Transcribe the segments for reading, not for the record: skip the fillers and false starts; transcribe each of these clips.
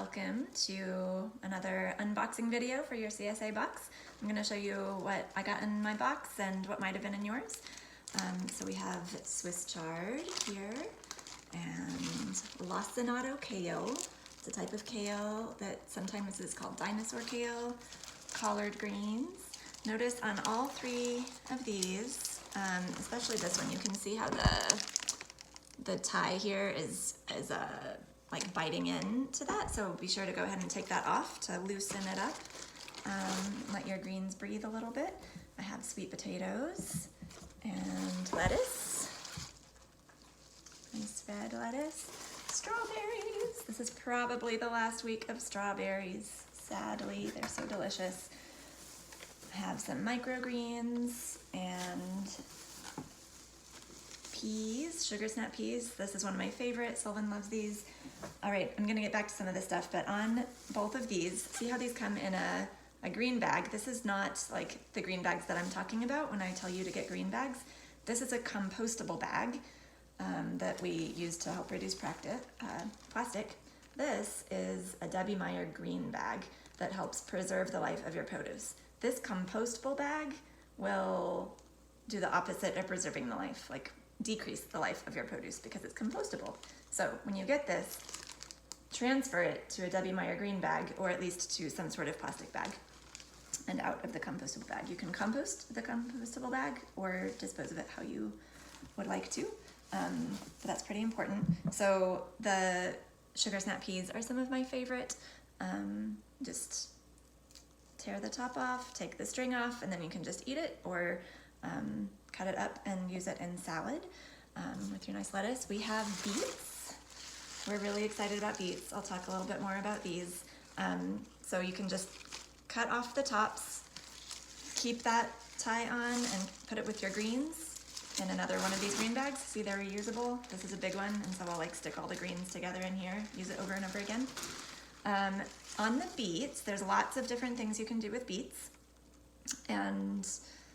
Welcome to another unboxing video for your CSA box. I'm going to show you what I got in my box and what might have been in yours. So we have Swiss chard here and lacinato kale. It's a type of kale that sometimes is called dinosaur kale, collard greens. Notice on all three of these, especially this one, you can see how the tie here is like biting into that, so be sure to go ahead and take that off to loosen it up. Let your greens breathe a little bit. I have sweet potatoes and lettuce, nice red lettuce, strawberries. This is probably the last week of strawberries, sadly. They're so delicious. I have some microgreens and peas, sugar snap peas. This is one of my favorites. Sylvan loves these. All right, I'm gonna get back to some of this stuff, but on both of these, see how these come in a green bag? This is not like the green bags that I'm talking about when I tell you to get green bags. This is a compostable bag that we use to help reduce plastic. This is a Debbie Meyer green bag that helps preserve the life of your produce. This compostable bag will do the opposite of preserving the life, like decrease the life of your produce because it's compostable. So when you get this, transfer it to a Debbie Meyer green bag, or at least to some sort of plastic bag and out of the compostable bag. You can compost the compostable bag or dispose of it how you would like to, but that's pretty important. So the sugar snap peas are some of my favorite. Just tear the top off, take the string off, and then you can just eat it, or cut it up and use it in salad with your nice lettuce. We have beets. We're really excited about beets. I'll talk a little bit more about these. So you can just cut off the tops, keep that tie on, and put it with your greens in another one of these green bags. See, they're reusable. This is a big one, and so I'll like stick all the greens together in here, use it over and over again. On the beets, there's lots of different things you can do with beets. And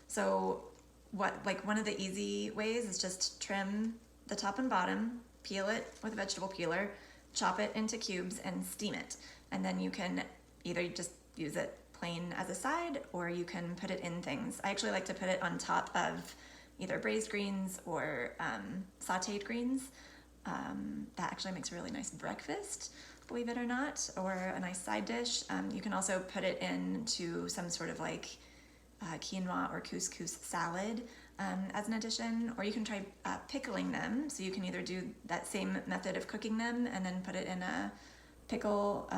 so one of the easy ways is just trim the top and bottom, peel it with a vegetable peeler, chop it into cubes, and steam it. And then you can either just use it plain as a side, or you can put it in things. I actually like to put it on top of either braised greens or sauteed greens. That actually makes a really nice breakfast, believe it or not, or a nice side dish. You can also put it into some sort of like quinoa or couscous salad as an addition, or you can try pickling them. So you can either do that same method of cooking them and then put it in a pickle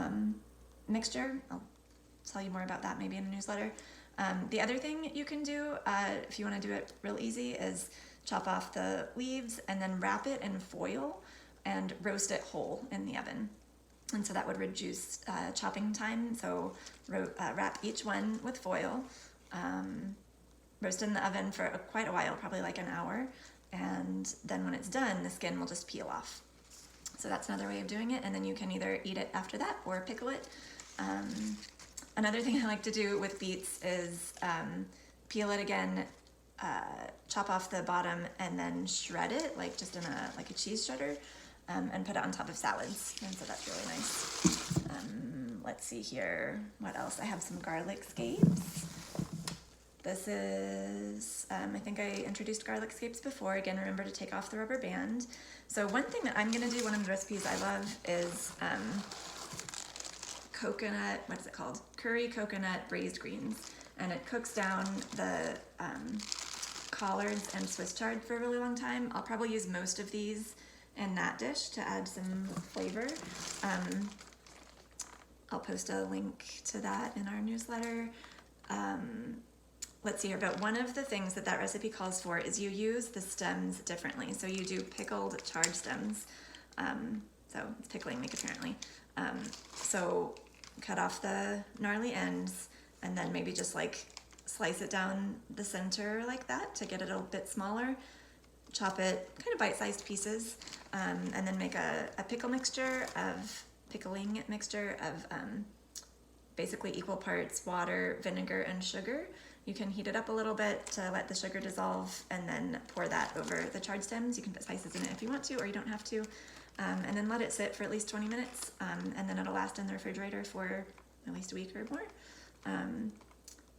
mixture. I'll tell you more about that maybe in a newsletter. The other thing you can do, if you want to do it real easy, is chop off the leaves and then wrap it in foil and roast it whole in the oven. And so that would reduce chopping time. So wrap each one with foil, roast in the oven for quite a while, probably like an hour, and then when it's done, the skin will just peel off. So that's another way of doing it, and then you can either eat it after that or pickle it. Another thing I like to do with beets is peel it again, chop off the bottom, and then shred it like just in a cheese shredder, and put it on top of salads, and so that's really nice. Let's see here, what else? I have some garlic scapes. This is, I think I introduced garlic scapes before. Again, remember to take off the rubber band. So one thing that I'm gonna do, one of the recipes I love, is coconut, what is it called? Curry coconut braised greens. And it cooks down the collards and Swiss chard for a really long time. I'll probably use most of these in that dish to add some flavor. I'll post a link to that in our newsletter. Let's see here, but one of the things that recipe calls for is you use the stems differently. So you do pickled chard stems. So it's pickling week apparently. So cut off the gnarly ends and then maybe just like slice it down the center like that to get it a bit smaller. Chop it kind of bite-sized pieces, and then make a pickling mixture of basically equal parts water, vinegar, and sugar. You can heat it up a little bit to let the sugar dissolve and then pour that over the chard stems. You can put spices in it if you want to, or you don't have to. and then let it sit for at least 20 minutes, and then it'll last in the refrigerator for at least a week or more.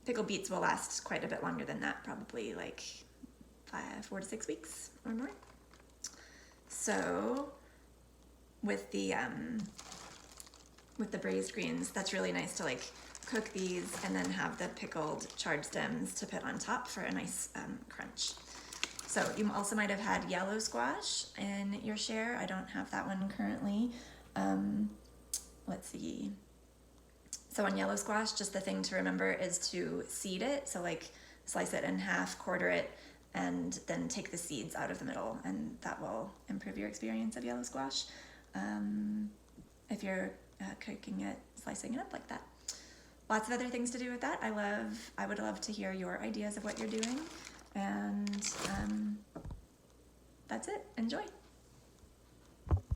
Pickled beets will last quite a bit longer than that, probably like 4 to 6 weeks or more. So with the braised greens, that's really nice to like cook these and then have the pickled chard stems to put on top for a nice crunch. So you also might have had yellow squash in your share. I don't have that one currently. Let's see. So on yellow squash, just the thing to remember is to seed it. So like slice it in half, quarter it, and then take the seeds out of the middle, and that will improve your experience of yellow squash. If you're cooking it, slicing it up like that. Lots of other things to do with that. I would love to hear your ideas of what you're doing. And that's it. Enjoy.